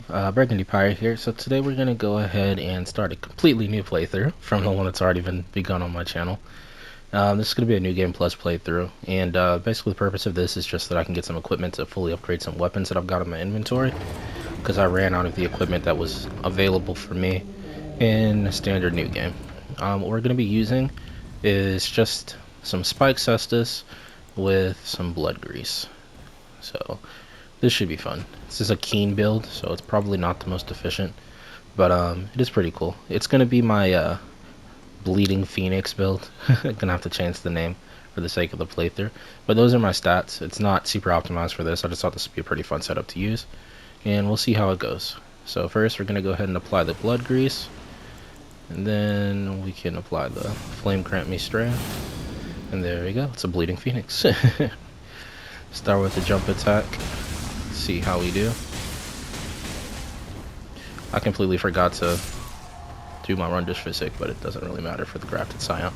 Burgundy Pyre here. So today we're going to go ahead and start a completely new playthrough from the one that's already been begun on my channel. This is going to be a new game plus playthrough, and basically the purpose of this is just that I can get some equipment to fully upgrade some weapons that I've got in my inventory, because I ran out of the equipment that was available for me in a standard new game. What we're going to be using is just some spike cestus with some blood grease. So this should be fun. This is a keen build, so it's probably not the most efficient, but it is pretty cool. It's gonna be my bleeding phoenix build. I'm gonna have to change the name for the sake of the playthrough, but those are my stats. It's not super optimized for this. I just thought this would be a pretty fun setup to use, and we'll see how it goes. So first we're gonna go ahead and apply the blood grease, and then we can apply the flame grant me strand, and there we go. It's a bleeding phoenix. Start with the jump attack. See how we do. I completely forgot to do my run dish physic, but it doesn't really matter for the grafted scion.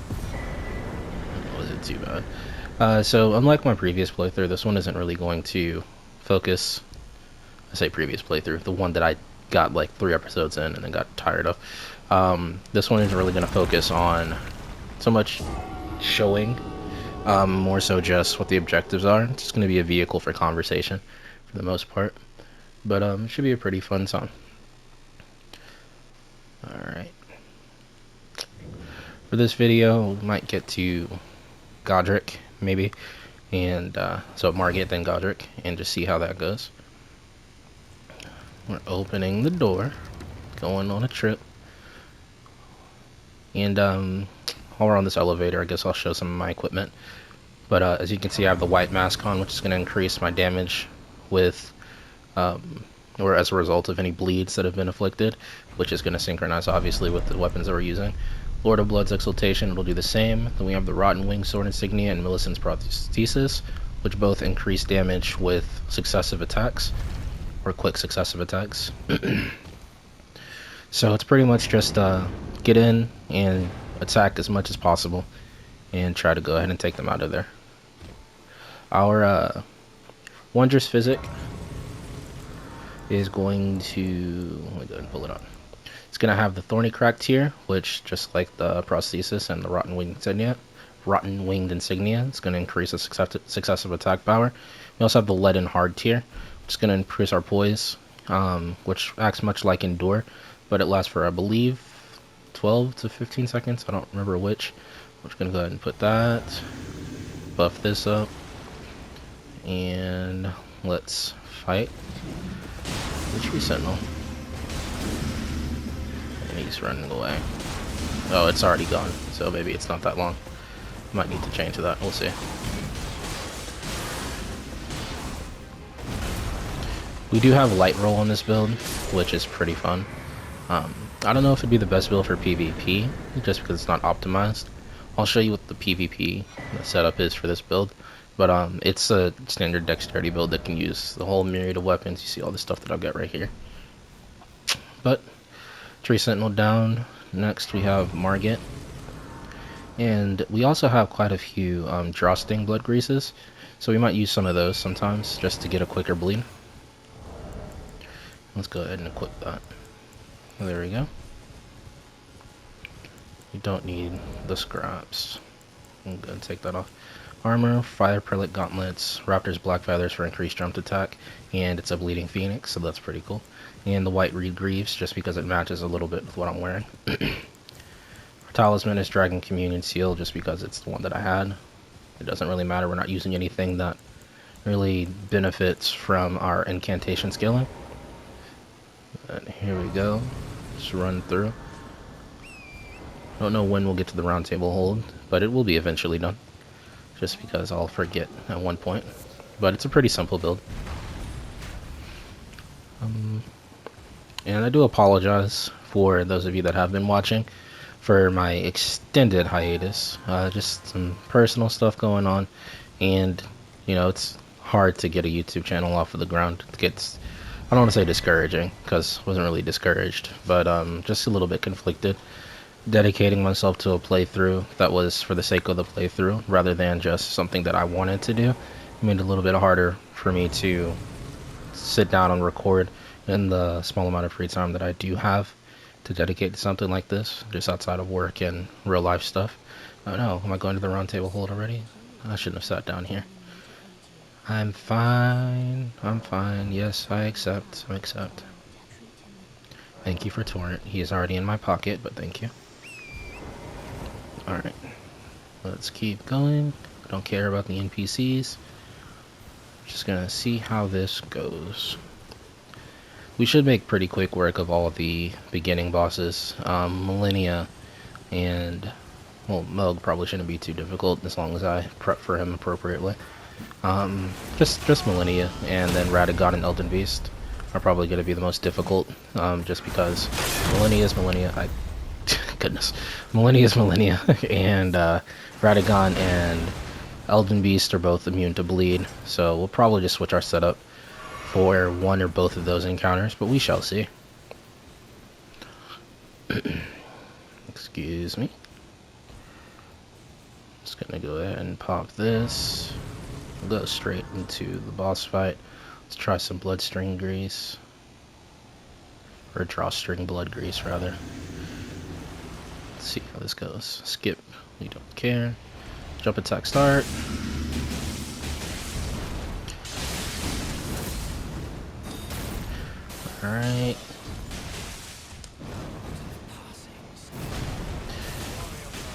Wasn't too bad. So unlike my previous playthrough, this one isn't really going to focus. I say previous playthrough, the one that I got like 3 episodes in and then got tired of. This one isn't really going to focus on so much showing, more so just what the objectives are. It's just going to be a vehicle for conversation for the most part, but it should be a pretty fun song. Alright, for this video we might get to Godric maybe, and so Margit then Godric, and just see how that goes. We're opening the door, going on a trip, and while we're on this elevator I guess I'll show some of my equipment. But as you can see, I have the white mask on, which is going to increase my damage with, or as a result of any bleeds that have been afflicted, which is going to synchronize obviously with the weapons that we're using. Lord of Blood's Exaltation will do the same. Then we have the Rotten Wing Sword Insignia and Millicent's Prosthesis, which both increase damage with successive attacks, or quick successive attacks. So it's pretty much just get in and attack as much as possible, and try to go ahead and take them out of there. Our Wondrous Physic is going to, let me go ahead and pull it on. It's going to have the Thorny Crack tier, which just like the Prosthesis and the Rotten Winged Insignia, it's going to increase the successive attack power. We also have the Leaden Hard tier, which is going to increase our poise, which acts much like Endure, but it lasts for, I believe, 12 to 15 seconds. I don't remember which. I'm just going to go ahead and put that, buff this up, and let's fight the Tree Sentinel. And he's running away. Oh, it's already gone, so maybe it's not that long. Might need to change that, we'll see. We do have Light Roll on this build, which is pretty fun. I don't know if it'd be the best build for PvP, just because it's not optimized. I'll show you what the PvP setup is for this build, but it's a standard dexterity build that can use the whole myriad of weapons. You see all the stuff that I've got right here. But Tree Sentinel down. Next we have Margit, and we also have quite a few Drawsting blood greases, so we might use some of those sometimes just to get a quicker bleed. Let's go ahead and equip that. There we go. You don't need the scraps. I'm gonna take that off. Armor, Fire Prelate Gauntlets, Raptor's Black Feathers for increased jump attack, and it's a Bleeding Phoenix, so that's pretty cool. And the White Reed Greaves, just because it matches a little bit with what I'm wearing. Talisman is Dragon Communion Seal, just because it's the one that I had. It doesn't really matter, we're not using anything that really benefits from our incantation scaling. And here we go. Just run through. I don't know when we'll get to the round table hold, but it will be eventually done. Just because I'll forget at one point. But it's a pretty simple build. And I do apologize for those of you that have been watching for my extended hiatus. Just some personal stuff going on, and you know, it's hard to get a YouTube channel off of the ground. It gets, I don't want to say discouraging, because I wasn't really discouraged, but just a little bit conflicted. Dedicating myself to a playthrough that was for the sake of the playthrough rather than just something that I wanted to do, it made it a little bit harder for me to sit down and record in the small amount of free time that I do have to dedicate to something like this, just outside of work and real life stuff. Oh no, am I going to the round table hold already? I shouldn't have sat down here. I'm fine. I'm fine. Yes, I accept. I accept. Thank you for Torrent. He is already in my pocket, but thank you. Alright. Let's keep going. I don't care about the NPCs. Just gonna see how this goes. We should make pretty quick work of all of the beginning bosses. Millennia and... well, Moog probably shouldn't be too difficult as long as I prep for him appropriately. Just Millennia, and then Radagon and Elden Beast are probably going to be the most difficult, just because Millennia is Millennia. Goodness. Millennia is Millennia, and Radagon and Elden Beast are both immune to bleed, so we'll probably just switch our setup for one or both of those encounters, but we shall see. Excuse me. Just gonna go ahead and pop this. We'll go straight into the boss fight. Let's try some bloodstring grease. Or drawstring blood grease, rather. Let's see how this goes. Skip. We don't care. Jump attack start. Alright.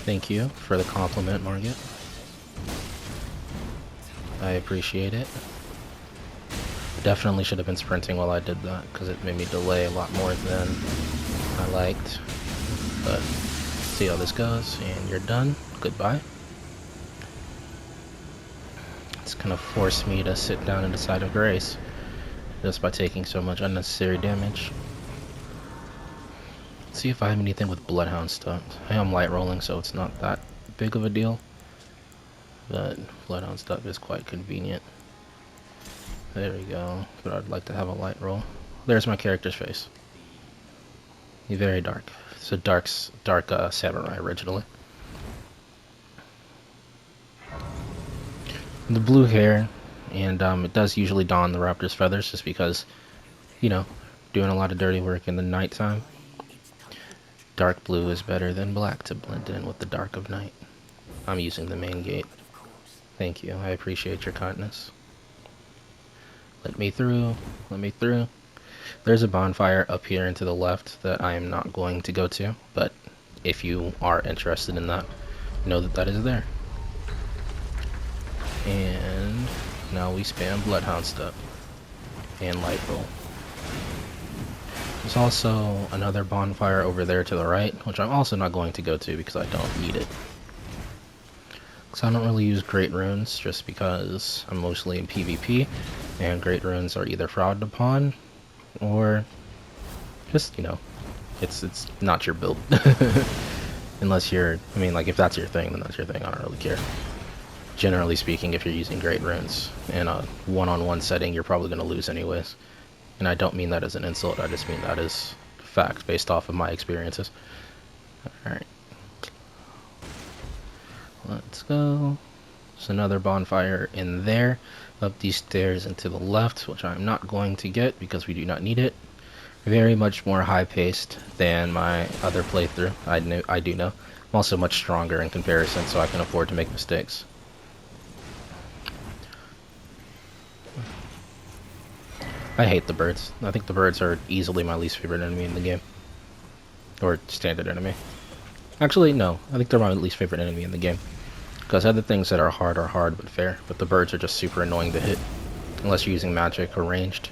Thank you for the compliment, Margit. I appreciate it. Definitely should have been sprinting while I did that, because it made me delay a lot more than I liked. But see how this goes, and you're done. Goodbye. It's gonna force me to sit down and decide of grace, just by taking so much unnecessary damage. Let's see if I have anything with Bloodhound stuff. I am light rolling, so it's not that big of a deal. But Bloodhound stuff is quite convenient. There we go. But I'd like to have a light roll. There's my character's face. He's very dark. It's a dark samurai originally. The blue hair, and it does usually don the raptor's feathers just because, you know, doing a lot of dirty work in the nighttime. Dark blue is better than black to blend in with the dark of night. I'm using the main gate. Thank you. I appreciate your kindness. Let me through. Let me through. There's a bonfire up here and to the left that I am not going to go to, but if you are interested in that, know that that is there. And now we spam Bloodhound stuff and light roll. There's also another bonfire over there to the right, which I'm also not going to go to because I don't need it. So I don't really use Great Runes just because I'm mostly in PvP, and Great Runes are either frowned upon or just, you know, it's not your build. Unless you're, I mean, like, if that's your thing, then that's your thing. I don't really care. Generally speaking, if you're using Great Runes in a one-on-one setting, you're probably going to lose anyways. And I don't mean that as an insult, I just mean that as fact based off of my experiences. Alright. Let's go. There's another bonfire in there, up these stairs and to the left, which I'm not going to get because we do not need it. Very much more high-paced than my other playthrough, I do know. I'm also much stronger in comparison, so I can afford to make mistakes. I hate the birds. I think the birds are easily my least favorite enemy in the game. Or standard enemy. Actually, no. I think they're my least favorite enemy in the game. Because other things that are hard but fair. But the birds are just super annoying to hit. Unless you're using magic or ranged.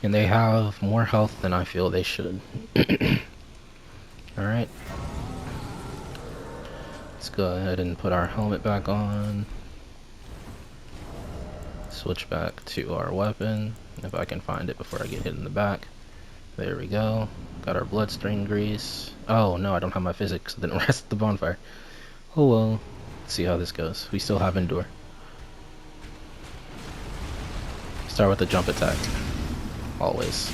And they have more health than I feel they should. Alright. Let's go ahead and put our helmet back on. Switch back to our weapon, if I can find it before I get hit in the back. There we go. Got our bloodstring grease. Oh no, I don't have my physics. I didn't rest the bonfire. Oh well. Let's see how this goes. We still have endure. Start with the jump attack. Always.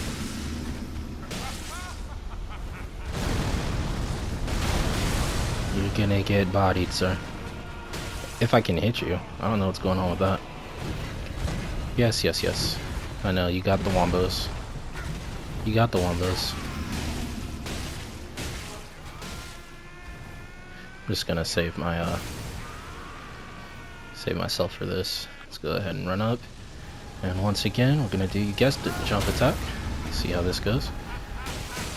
You're gonna get bodied, sir. If I can hit you. I don't know what's going on with that. Yes, yes, yes. I know, you got the wombos. You got the wombos. I'm just gonna save my save myself for this. Let's go ahead and run up. And once again, we're gonna do, you guessed it, jump attack. See how this goes.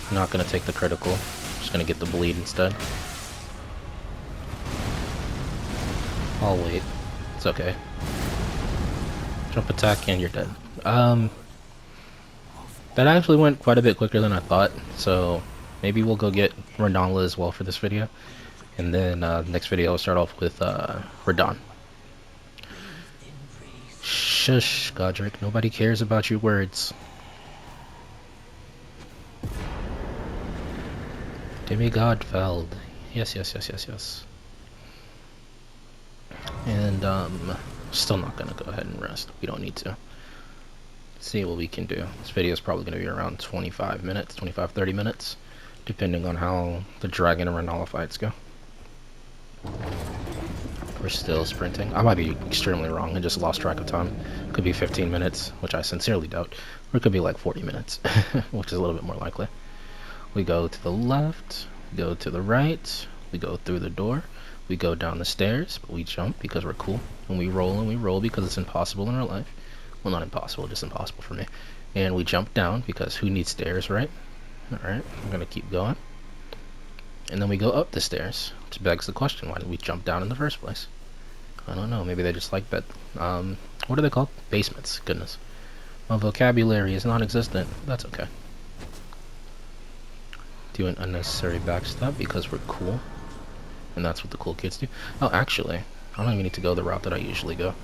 I'm not gonna take the critical. I'm just gonna get the bleed instead. I'll wait. It's okay. Jump attack and you're dead. That actually went quite a bit quicker than I thought, so maybe we'll go get Ronaldo as well for this video. And then next video I'll start off with Radon. Shush, Godric. Nobody cares about your words. Demigod Feld. Yes, yes, yes, yes, yes. And still not gonna go ahead and rest. We don't need to. See what we can do. This video is probably gonna be around 25 minutes, 25-30 minutes, depending on how the dragon and Ronaldo fights go. We're still sprinting. I might be extremely wrong and just lost track of time. Could be 15 minutes, which I sincerely doubt. Or it could be like 40 minutes, which is a little bit more likely. We go to the left, we go to the right, we go through the door, we go down the stairs, but we jump because we're cool. And we roll because it's impossible in our life. Well, not impossible, just impossible for me. And we jump down because who needs stairs, right? Alright, I'm gonna keep going. And then we go up the stairs, which begs the question, why did we jump down in the first place? I don't know, maybe they just like bed. What are they called? Basements, goodness. My vocabulary is non-existent. That's okay. Do an unnecessary backstab because we're cool. And that's what the cool kids do. Oh, actually, I don't even need to go the route that I usually go.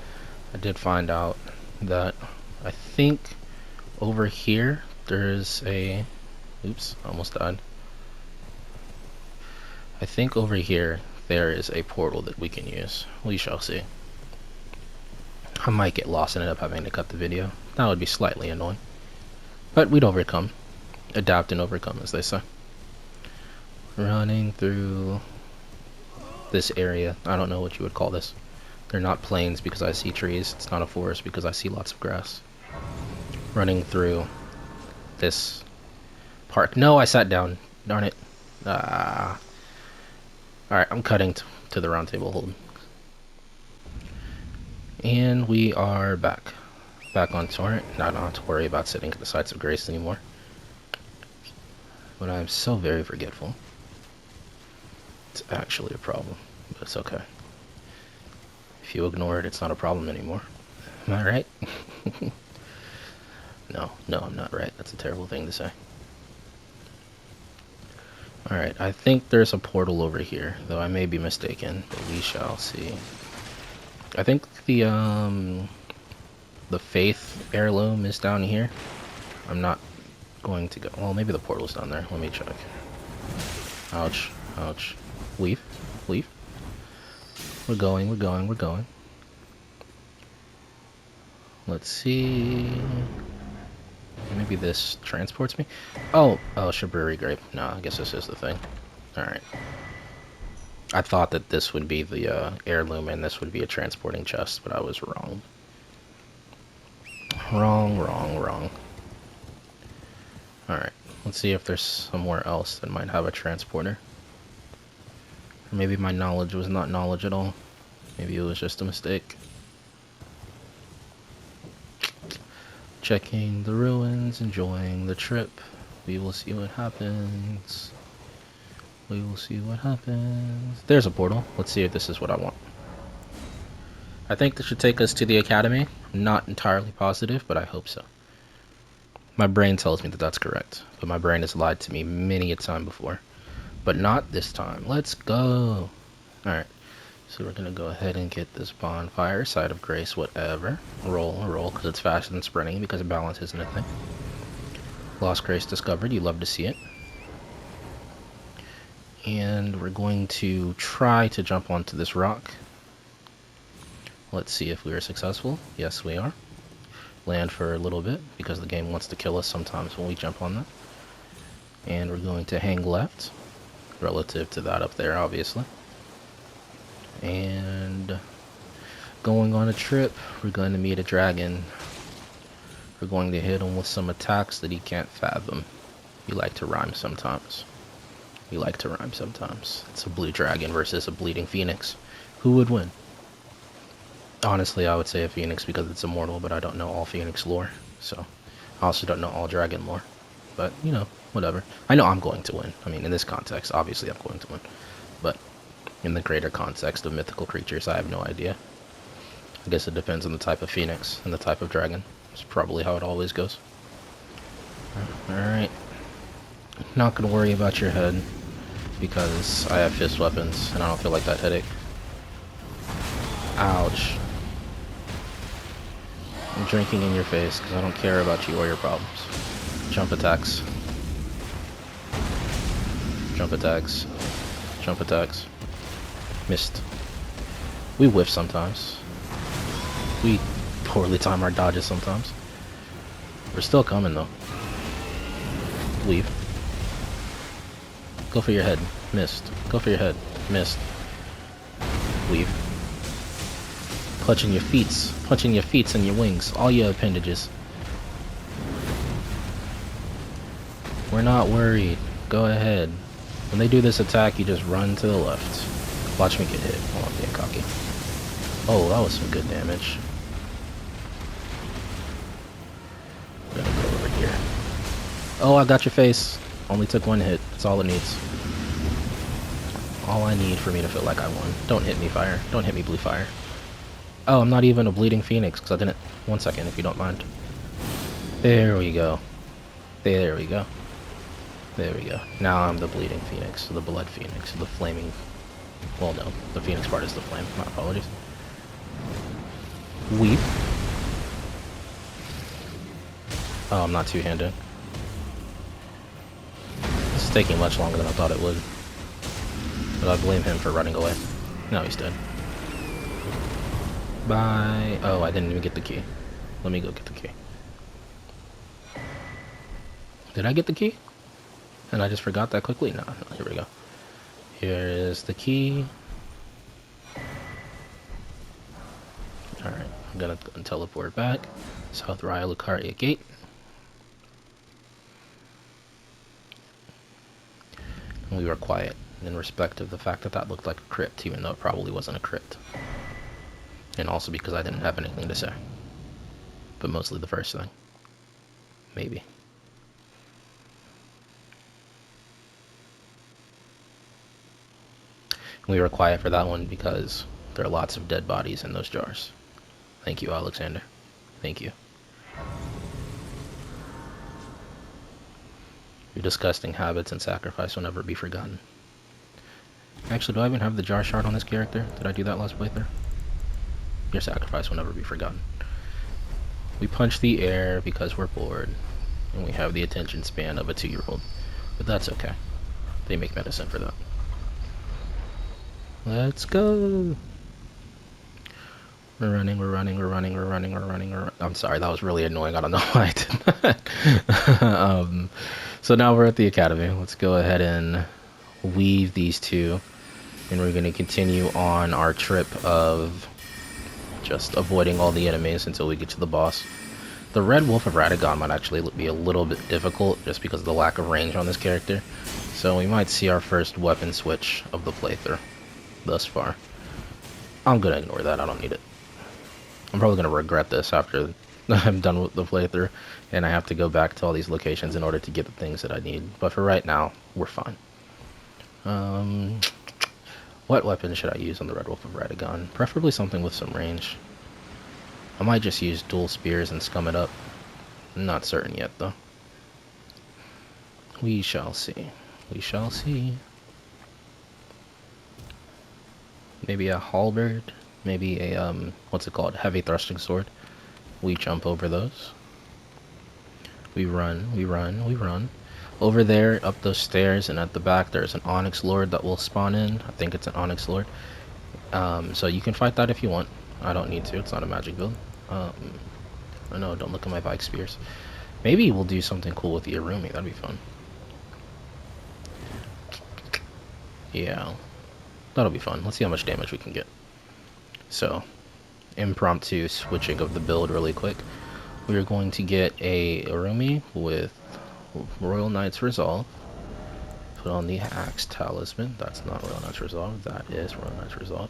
I did find out that I think over here there's a... Oops, I almost died. I think over here there is a portal that we can use. We shall see. I might get lost and end up having to cut the video. That would be slightly annoying. But we'd overcome. Adapt and overcome, as they say. Running through this area. I don't know what you would call this. They're not plains because I see trees. It's not a forest because I see lots of grass. Running through this park. No, I sat down. Darn it. Alright, I'm cutting to the round table hold. And we are back. Back on Torrent. Not to worry about sitting at the sites of grace anymore. But I'm so very forgetful. It's actually a problem, but it's okay. If you ignore it, it's not a problem anymore. Am I right? No, I'm not right. That's a terrible thing to say. Alright, I think there's a portal over here, though I may be mistaken, but we shall see. I think the Faith heirloom is down here. I'm not going to go. Well, maybe the portal's down there. Let me check. Ouch, ouch. Leave. We're going. Let's see. Maybe this transports me? Oh, Shaburi Grape. No, I guess this is the thing. Alright. I thought that this would be the heirloom and this would be a transporting chest, but I was wrong. Wrong. Alright, let's see if there's somewhere else that might have a transporter. Or maybe my knowledge was not knowledge at all. Maybe it was just a mistake. Checking the ruins, enjoying the trip. We will see what happens. There's a portal. Let's see if this is what I want. I think this should take us to the academy. I'm not entirely positive, but I hope so. My brain tells me that that's correct, but my brain has lied to me many a time before. But not this time. Let's go. Alright, so we're gonna go ahead and get this bonfire, side of grace, whatever. Roll, because it's faster than sprinting, because balance isn't a thing. Lost grace discovered, you love to see it. And we're going to try to jump onto this rock. Let's see if we are successful. Yes, we are. Land for a little bit, because the game wants to kill us sometimes when we jump on that. And we're going to hang left, relative to that up there, obviously. And going on a trip, we're going to meet a dragon. We're going to hit him with some attacks that he can't fathom. You like to rhyme sometimes. You like to rhyme sometimes. It's a blue dragon versus a bleeding phoenix. Who would win? Honestly, I would say a phoenix because it's immortal, but I don't know all phoenix lore. So, I also don't know all dragon lore. But, you know, whatever. I know I'm going to win. I mean, in this context, obviously I'm going to win. But in the greater context of mythical creatures, I have no idea. I guess it depends on the type of phoenix and the type of dragon. It's probably how it always goes. Alright. Not gonna worry about your head, because I have fist weapons, and I don't feel like that headache. Ouch. I'm drinking in your face, because I don't care about you or your problems. Jump attacks. Jump attacks. Jump attacks. Missed. We whiff sometimes. We poorly time our dodges sometimes. We're still coming though. Weave. Go for your head. Missed. Go for your head. Missed. Weave. Clutching your feet. Punching your feet and your wings. All your appendages. We're not worried. Go ahead. When they do this attack, you just run to the left. Watch me get hit. Oh, I'm being cocky. Oh, that was some good damage. I'm gonna go over here. Oh, I got your face. Only took one hit. That's all it needs. All I need for me to feel like I won. Don't hit me, fire. Don't hit me, blue fire. Oh, I'm not even a bleeding phoenix, because I didn't... 1 second, if you don't mind. There we go. There we go. There we go. Now I'm the bleeding phoenix, the blood phoenix, the flaming... Well, no. The phoenix part is the flame. My apologies. Weep. Oh, I'm not two-handed. This is taking much longer than I thought it would. But I blame him for running away. No, he's dead. Bye. Oh, I didn't even get the key. Let me go get the key. Did I get the key? And I just forgot that quickly? No, here we go. Here is the key. Alright, I'm gonna teleport back. South Raya Lucario Gate. And we were quiet in respect of the fact that that looked like a crypt, even though it probably wasn't a crypt. And also because I didn't have anything to say. But mostly the first thing. Maybe. We were quiet for that one because there are lots of dead bodies in those jars. Thank you, Alexander. Thank you. Your disgusting habits and sacrifice will never be forgotten. Actually, do I even have the jar shard on this character? Did I do that last playthrough? Your sacrifice will never be forgotten. We punch the air because we're bored, and we have the attention span of a 2-year-old. But that's okay. They make medicine for that. Let's go! We're running, we're running, we're running, we're running, we're running, I'm sorry, that was really annoying. I don't know why I did that. So now we're at the academy. Let's go ahead and weave these two. And we're going to continue on our trip of just avoiding all the enemies until we get to the boss. The Red Wolf of Radagon might actually be a little bit difficult just because of the lack of range on this character. So we might see our first weapon switch of the playthrough thus far. I'm going to ignore that. I don't need it. I'm probably going to regret this after I'm done with the playthrough and I have to go back to all these locations in order to get the things that I need. But for right now, we're fine. What weapon should I use on the Red Wolf of Radagon? Preferably something with some range. I might just use dual spears and scum it up. I'm not certain yet, though. We shall see. We shall see. Maybe a halberd. Maybe a, what's it called? Heavy thrusting sword. We jump over those. We run, we run, we run. Over there, up those stairs, and at the back, there's an Onyx Lord that will spawn in. I think it's an Onyx Lord. So you can fight that if you want. I don't need to. It's not a magic build. I know, don't look at my Vike Spears. Maybe we'll do something cool with the Irumi. That'd be fun. Yeah. That'll be fun. Let's see how much damage we can get. So, impromptu switching of the build really quick. We are going to get a Urumi with Royal Knight's Resolve. Put on the Axe Talisman. That's not Royal Knight's Resolve. That is Royal Knight's Resolve.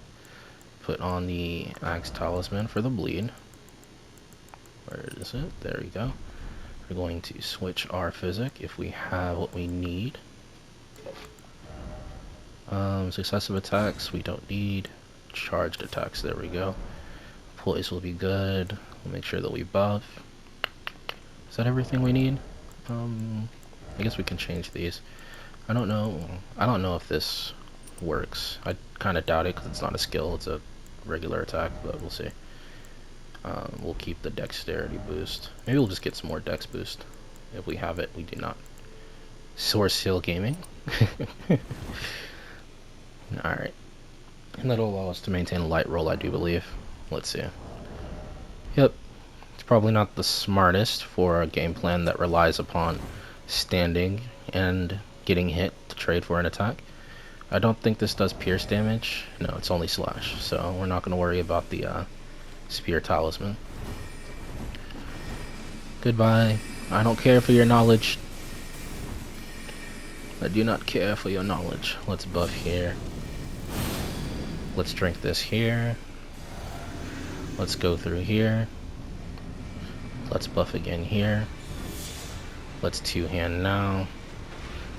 Put on the Axe Talisman for the bleed. Where is it? There we go. We're going to switch our physic if we have what we need. Successive attacks we don't need. Charged attacks, there we go. Poise will be good. We'll make sure that we buff. Is that everything we need? I guess we can change these. I don't know if this works. I kind of doubt it because it's not a skill, it's a regular attack, but we'll see. We'll keep the dexterity boost. Maybe we'll just get some more dex boost. If we have it, we do not. Source Hill Gaming. Alright. And that'll allow us to maintain a light roll, I do believe. Let's see. Yep. It's probably not the smartest for a game plan that relies upon standing and getting hit to trade for an attack. I don't think this does pierce damage. No, it's only slash. So we're not going to worry about the Spear Talisman. Goodbye. I don't care for your knowledge. I do not care for your knowledge. Let's buff here. Let's drink this here. Let's go through here. Let's buff again here. Let's two-hand now.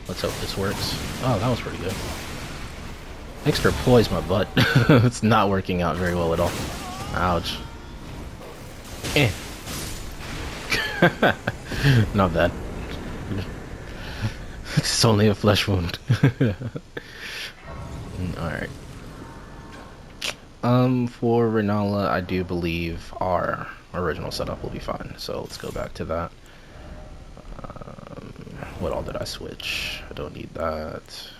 Let's hope this works. Oh, that was pretty good. Extra poise my butt. It's not working out very well at all. Ouch. Eh. Not bad. It's only a flesh wound. Alright. For Renala, I do believe our original setup will be fine. So let's go back to that. What all did I switch? I don't need that.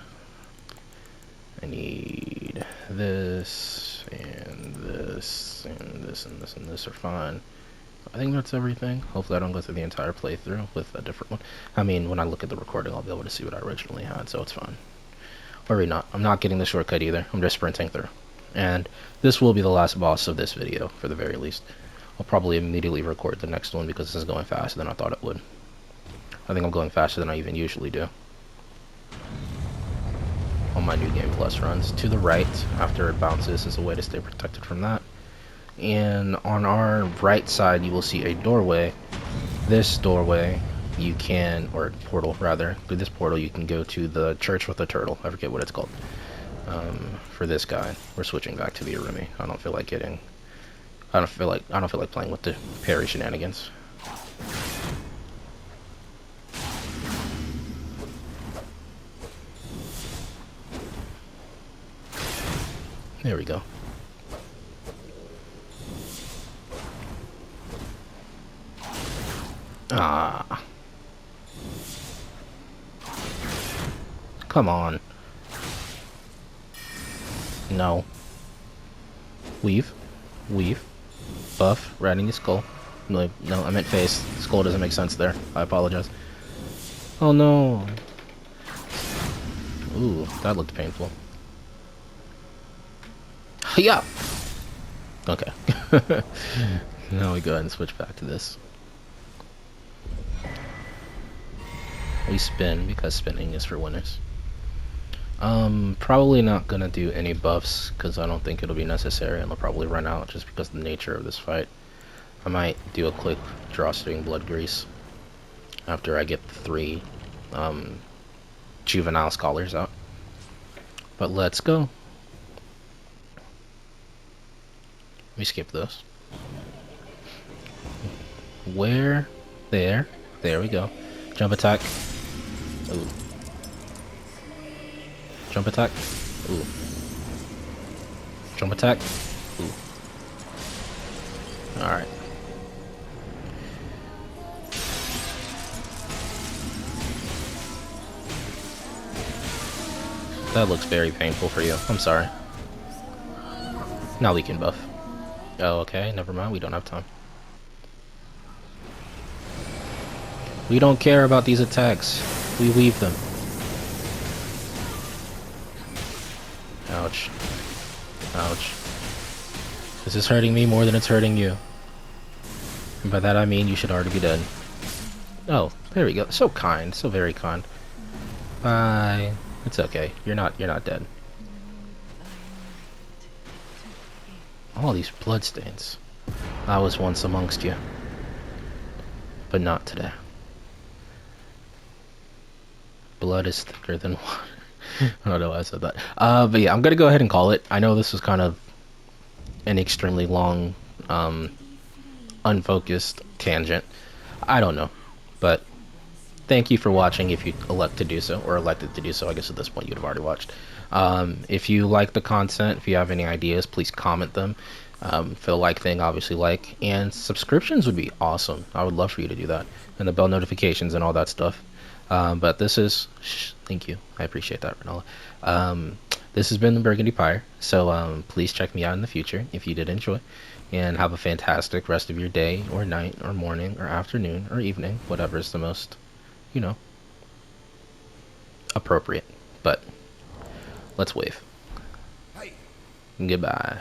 I need this, and this, and this, and this, and this are fine. I think that's everything. Hopefully I don't go through the entire playthrough with a different one. I mean, when I look at the recording, I'll be able to see what I originally had, so it's fine. Or not. I'm not getting the shortcut either. I'm just sprinting through. And this will be the last boss of this video, for the very least. I'll probably immediately record the next one because this is going faster than I thought it would. I think I'm going faster than I even usually do on my new Game Plus runs. To the right, after it bounces, is a way to stay protected from that. And on our right side, you will see a doorway. This doorway, you can, or portal rather, through this portal you can go to the church with the turtle. I forget what it's called. For this guy, we're switching back to the Urumi. I don't feel like playing with the parry shenanigans. There we go. Ah. Come on. No. Weave. Weave. Buff. Right in your skull. No, I meant face. Skull doesn't make sense there. I apologize. Oh no. Ooh, that looked painful. Yeah. Okay. Now we go ahead and switch back to this. We spin because spinning is for winners. Probably not gonna do any buffs because I don't think it'll be necessary, and they'll probably run out just because of the nature of this fight. I might do a quick drawstring blood grease after I get the 3 juvenile scholars out. But let's go. Let me skip this. Where? There. There we go. Jump attack. Ooh. Jump attack. Ooh. Jump attack. Ooh. Alright. That looks very painful for you. I'm sorry. Now we can buff. Oh, okay. Never mind. We don't have time. We don't care about these attacks. We weave them. Ouch. Ouch. This is hurting me more than it's hurting you. And by that I mean you should already be dead. Oh, there we go. So kind, so very kind. Bye. It's okay. You're not dead. All these bloodstains. I was once amongst you. But not today. Blood is thicker than water. I don't know why I said that. But yeah, I'm gonna go ahead and call it. I know this was kind of an extremely long, unfocused tangent. I don't know. But thank you for watching if you elect to do so, or elected to do so. I guess at this point you'd have already watched. If you like the content, if you have any ideas, please comment them. For the like thing, obviously like. And subscriptions would be awesome. I would love for you to do that. And the bell notifications and all that stuff. But this is... thank you. I appreciate that, Ronaldo. This has been the Burgundy Pyre. So please check me out in the future if you did enjoy. And have a fantastic rest of your day, or night, or morning, or afternoon, or evening. Whatever is the most, you know, appropriate. But let's wave. Goodbye.